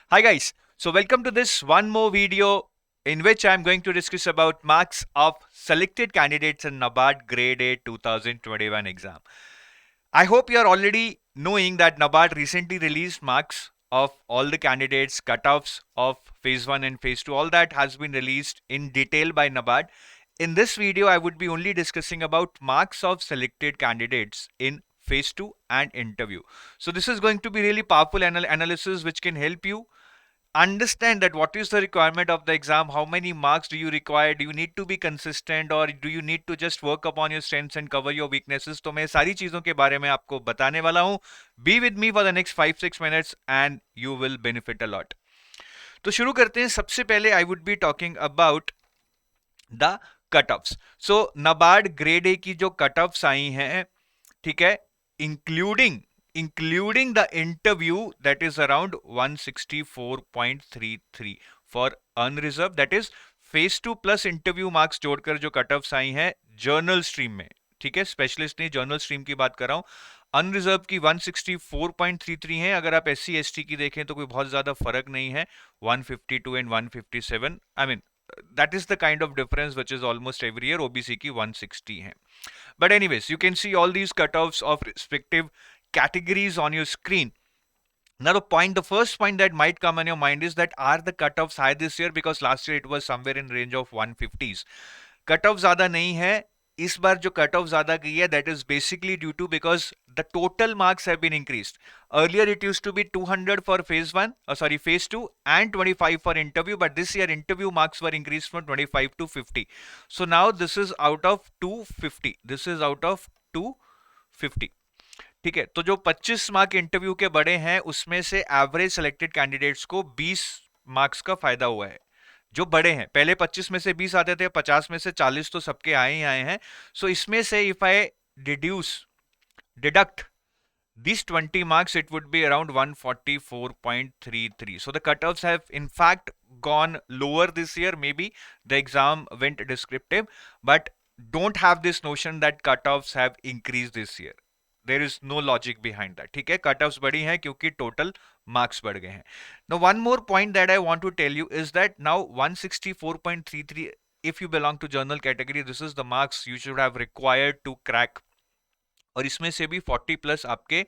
Hi guys, so welcome to this one more video in which I am going to discuss about marks of selected candidates in NABARD Grade A 2021 exam. I hope you are already knowing that NABARD recently released marks of all the candidates, cutoffs of phase 1 and phase 2. All that has been released in detail by NABARD. In this video, I would be only discussing about marks of selected candidates in phase 2 and interview. So this is going to be really powerful analysis which can help you understand that what is the requirement of the exam, how many marks do you require, do you need to be consistent or do you need to just work upon your strengths and cover your weaknesses. तो मैं सारी चीजों के बारे में आपको बताने वाला हूँ. Be with me for the next 5-6 minutes and you will benefit a lot. तो शुरू करते हैं. सबसे पहले I would be talking about the cutoffs. So NABARD grade A की जो cutoffs आई हैं, ठीक है, including the interview, that is around 164.33 for unreserved, that is phase 2 plus interview marks जोड़कर जो cutoffs आई हैं जर्नल स्ट्रीम में, ठीक है, स्पेशलिस्ट नहीं जर्नल स्ट्रीम की बात कर रहा हूं. अनरिजर्व की 164.33 है. अगर आप SC ST की देखें तो कोई बहुत ज्यादा फर्क नहीं है. 152 and 157, I mean that is the kind of difference which is almost every year. OBC की 160 है. But anyways, you can see all these cutoffs of respective categories on your screen. Now the first point that might come in your mind is that are the cutoffs high this year? Because last year it was somewhere in range of 150s. Cutoff ज़्यादा नहीं है. इस बार जो cutoff ज़्यादा गई है, that is basically due to because the total marks have been increased. Earlier it used to be 200 for phase 1, phase 2 and 25 for interview, but this year interview marks were increased from 25 to 50. So now this is out of 250. This is out of 250. ठीक है, तो जो 25 mark interview के बड़े हैं उसमें से average selected candidates को 20 मार्क्स का फायदा हुआ है. जो बड़े हैं, पहले 25 में से 20 आते थे, 50 में से 40 तो सबके आए ही आए हैं. सो इसमें से if I deduct these 20 marks, it would be around 144.33. So the cutoffs have in fact gone lower this year. Maybe the exam went descriptive, but don't have this notion that cutoffs have increased this year. There is no logic behind that. ठीक है, cutoffs बढ़ी हैं क्योंकि total marks बढ़ गए हैं. Now one more point that I want to tell you is that now 164.33, if you belong to journal category, this is the marks you should have required to crack. और इसमें से भी 40 plus आपके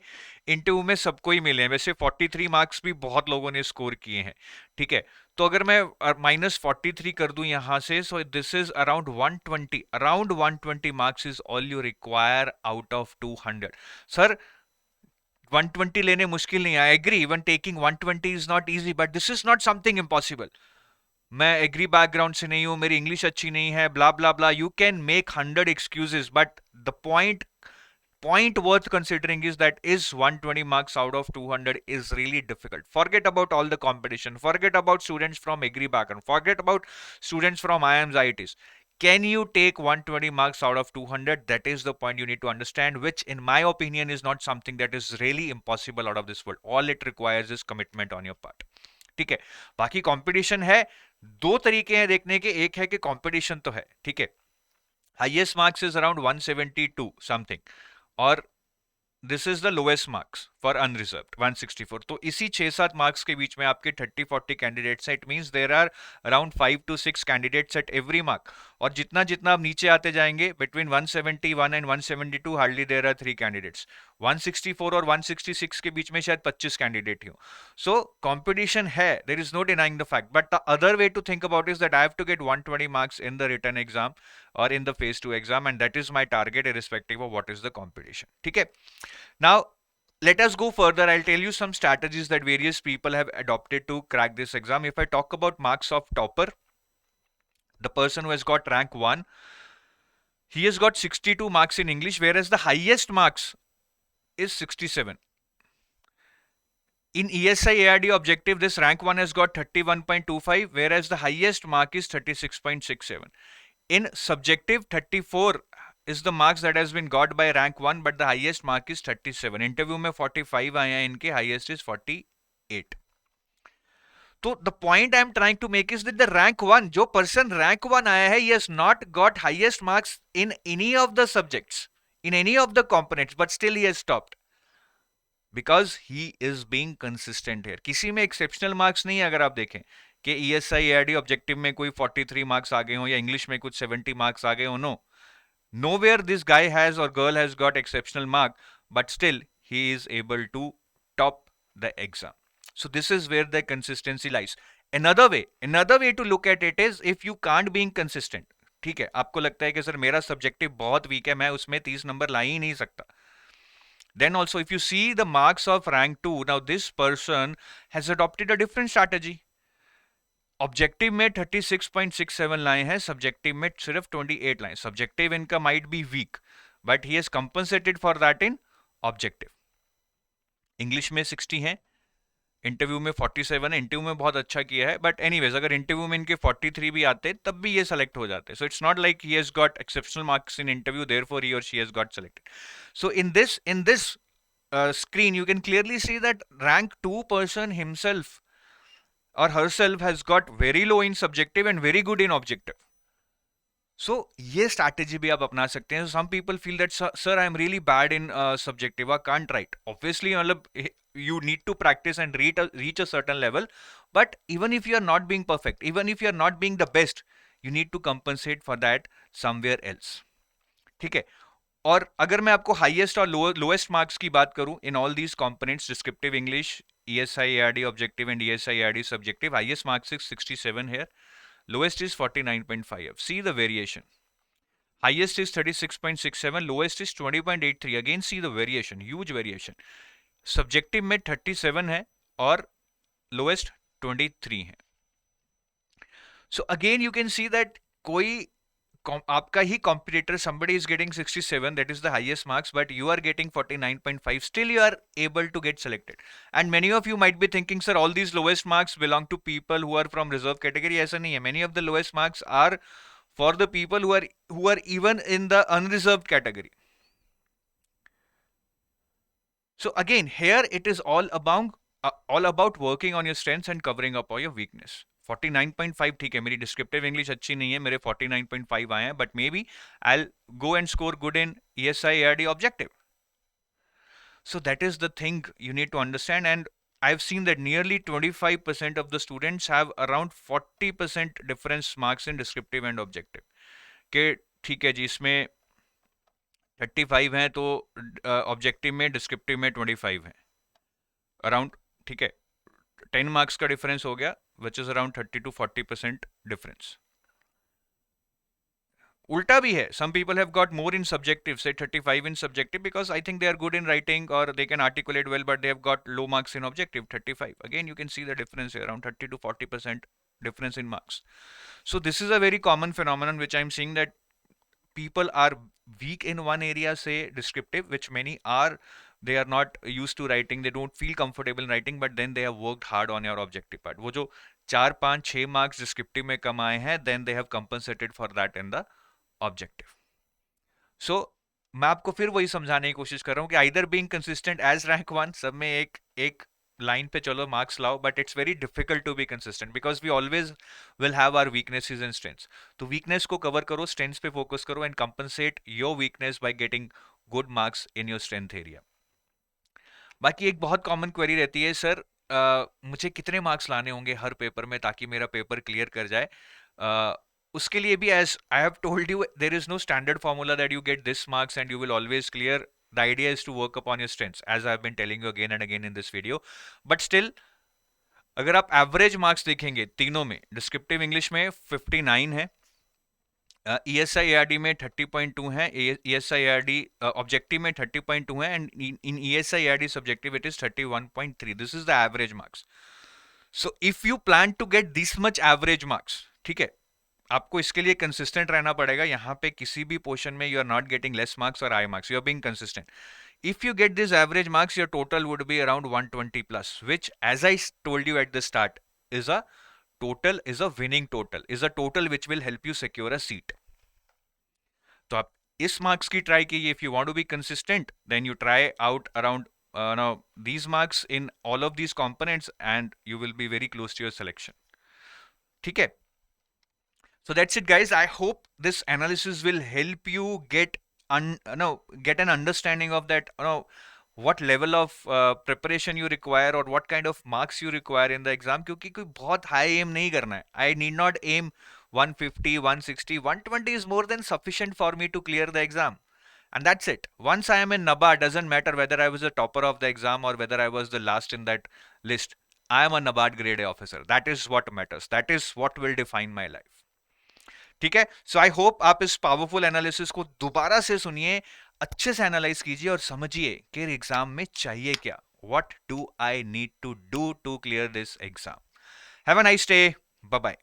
interview में सबको ही मिले हैं. वैसे 43 मार्क्स भी बहुत लोगों ने स्कोर किए हैं. ठीक है, तो अगर मैं -43 कर दूं यहां से, so this is around 120 marks is all you require out of 200. Sir 120 लेने मुश्किल नहीं है. I agree, even taking 120 is not easy, but this is not something impossible. मैं एग्री बैकग्राउंड से नहीं हूं, मेरी इंग्लिश अच्छी नहीं है, blah blah blah. You can make 100 excuses, but the point worth considering is that is 120 marks out of 200 is really difficult. Forget about all the competition, forget about students from agri background, forget about students from IIMs, IITs. Can you take 120 marks out of 200? That is the point you need to understand, which in my opinion is not something that is really impossible out of this world. All it requires is commitment on your part. ठीक है, बाकी competition है. दो तरीके हैं देखने के. एक है कि कंपटीशन तो है, ठीक है, highest marks is around 172 something, और this is the lowest marks for unreserved 164. तो इसी 6-7 मार्क्स के बीच में आपके 30-40 कैंडिडेट्स हैं. It means there are around 5 to 6 candidates at every mark. और जितना जितना आप नीचे आते जाएंगे, between 171 and 172 hardly there are 3 candidates. 164 और 166 के बीच में शायद 25 कैंडिडेट ही हो. सो कॉम्पिटिशन है, there is no denying the fact, but the other way to think about is that I have to get 120 marks in the written exam or in the phase 2 exam, and that is my target irrespective of what is the competition. ठीक है, now let us go further. I'll tell you some strategies that various people have adopted to crack this exam. If I talk about marks of topper, the person who has got rank 1, he has got 62 marks in English, whereas the highest marks is 67. In ESI ARD objective, this rank 1 has got 31.25, whereas the highest mark is 36.67. In subjective, 34 is the marks that has been got by rank 1, but the highest mark is 37. Interview में 45 आए हैं इनके, highest is 48. तो the point I am trying to make is that the rank 1, जो person rank 1 आया है, he has not got highest marks in any of the subjects, in any of the components, but still he has stopped. Because he is being consistent here. किसी में exceptional marks नहीं है. अगर आप देखें कि ESI ARD ऑब्जेक्टिव में कोई 43 मार्क्स आ गए हो या इंग्लिश में कुछ 70 मार्क्स आ गए हो, no, nowhere this guy has or girl has got exceptional mark, but still he is able to top the exam. So this is where the consistency lies. Another way to look at it is, if you can't being consistent, ठीक है, आपको लगता है कि sir मेरा subjective बहुत week है, मैं उसमें 30 नंबर ला ही नहीं सकता, then also if you see the marks of rank 2, now this person has adopted a different strategy. Objective में 36.67 लाए हैं, सब्जेक्टिव में सिर्फ 28 लाए. सब्जेक्टिव इनका might be weak, but he has compensated for that in objective. English में 60 है, interview में 47 है. इंटरव्यू में बहुत अच्छा किया है, बट एनीवेज अगर इंटरव्यू में इनके 43 भी आते तब भी ये सेलेक्ट हो जाते. So it's not like he has got exceptional marks in interview, therefore he or she has got selected. So in this screen you can clearly see that rank 2 person himself or herself has got very low in subjective and very good in objective. So ये strategy भी आप अपना सकते हैं. Some people feel that sir I am really bad in subjective, I can't write. Obviously मतलब you need to practice and reach a certain level, but even if you are not being perfect, even if you are not being the best, you need to compensate for that somewhere else. ठीक है. और अगर मैं आपको highest और lowest marks की बात करूं in all these components, descriptive English, ESI ARD objective and ESI ARD subjective, highest marks is 67 here, lowest is 49.5. see the variation. Highest is 36.67, lowest is 20.83. again see the variation, huge variation. Subjective में 37 है और lowest 23 है. So again you can see that कोई आपका ही competitor, somebody is getting 67, that is the highest marks, but you are getting 49.5, still you are able to get selected. And many of you might be thinking, sir all these lowest marks belong to people who are from reserve category. ऐसा नहीं है. Many of the lowest marks are for the people who are even in the unreserved category. So again here it is all about working on your strengths and covering up all your weakness. 49.5 ठीक है, मेरी descriptive English अच्छी नहीं है, मेरे 49.5 आए हैं, but may be I go and score good in ESI ARD objective. So that is the thing you need to understand, and I've seen that nearly 25% of the students have around 40% difference marks in descriptive and objective. कि ठीक है जी, इसमें 35 हैं तो objective में, descriptive में 25 है around. ठीक है, 10 मार्क्स का डिफरेंस हो गया, which is around 30 to 40% difference. उल्टा भी है. some people have got more in subjective, say 35 in subjective, because I think they are good in writing or they can articulate well, but they have got low marks in objective, 35. again you can see the difference here, around 30 to 40% difference in marks. So this is a very common phenomenon which I'm seeing, that people are weak in one area, say descriptive, which many are, they are not used to writing, they don't feel comfortable in writing, but then they have worked hard on your objective part. वो जो 4 5 6 marks descriptive में कमाए हैं, then they have compensated for that in the objective. So मैं आपको फिर वही समझाने की कोशिश कर रहा हूँ कि either being consistent as rank 1, सब में एक लाइन पे चलो मार्क्स लाओ, but it's very difficult to be consistent because we always will have our weaknesses and strengths. तो वीकनेस को कवर करो, स्ट्रेंथ्स पे फोकस करो and compensate your weakness by getting good marks in your strength area. बाकी एक बहुत common query रहती है, सर मुझे कितने मार्क्स लाने होंगे हर पेपर में ताकि मेरा पेपर क्लियर कर जाए. उसके लिए भी, as I have told you, there is no standard formula that you get this marks and you will always clear. The idea is to work upon your strengths, as I've been telling you again and again in this video. But still, अगर आप average marks देखेंगे तीनों में, descriptive English में 59 है, ESI ARD में 30.2 है, ESI ARD objective में 30.2 है, and in ESI ARD subjective it is 31.3. This is the average marks. So if you plan to get this much average marks, ठीक है, आपको इसके लिए कंसिस्टेंट रहना पड़ेगा. यहाँ पे किसी भी पोर्शन में you are not getting less marks or high marks, you are being consistent. If you get this average marks, your total would be around 120 plus, which, as I told you at the start, is a winning total, is a total which will help you secure a seat. तो आप इस marks की try कीजिए. if you want to be consistent, then you try out around now these marks in all of these components and you will be very close to your selection. ठीक है. So that's it guys. I hope this analysis will help you get an understanding of that, what level of preparation you require or what kind of marks you require in the exam, क्योंकि कोई बहुत high aim नहीं करना है. I need not aim 150, 160, 120 is more than sufficient for me to clear the exam. And that's it. Once I am in NABARD, doesn't matter whether I was the topper of the exam or whether I was the last in that list. I am a NABARD grade A officer. That is what matters. That is what will define my life. ठीक है. सो I hope आप इस powerful analysis को दोबारा से सुनिए, अच्छे से एनालाइज कीजिए और समझिए कि एग्जाम में चाहिए क्या. What do I need to do to clear this exam. Have a nice day. Bye bye.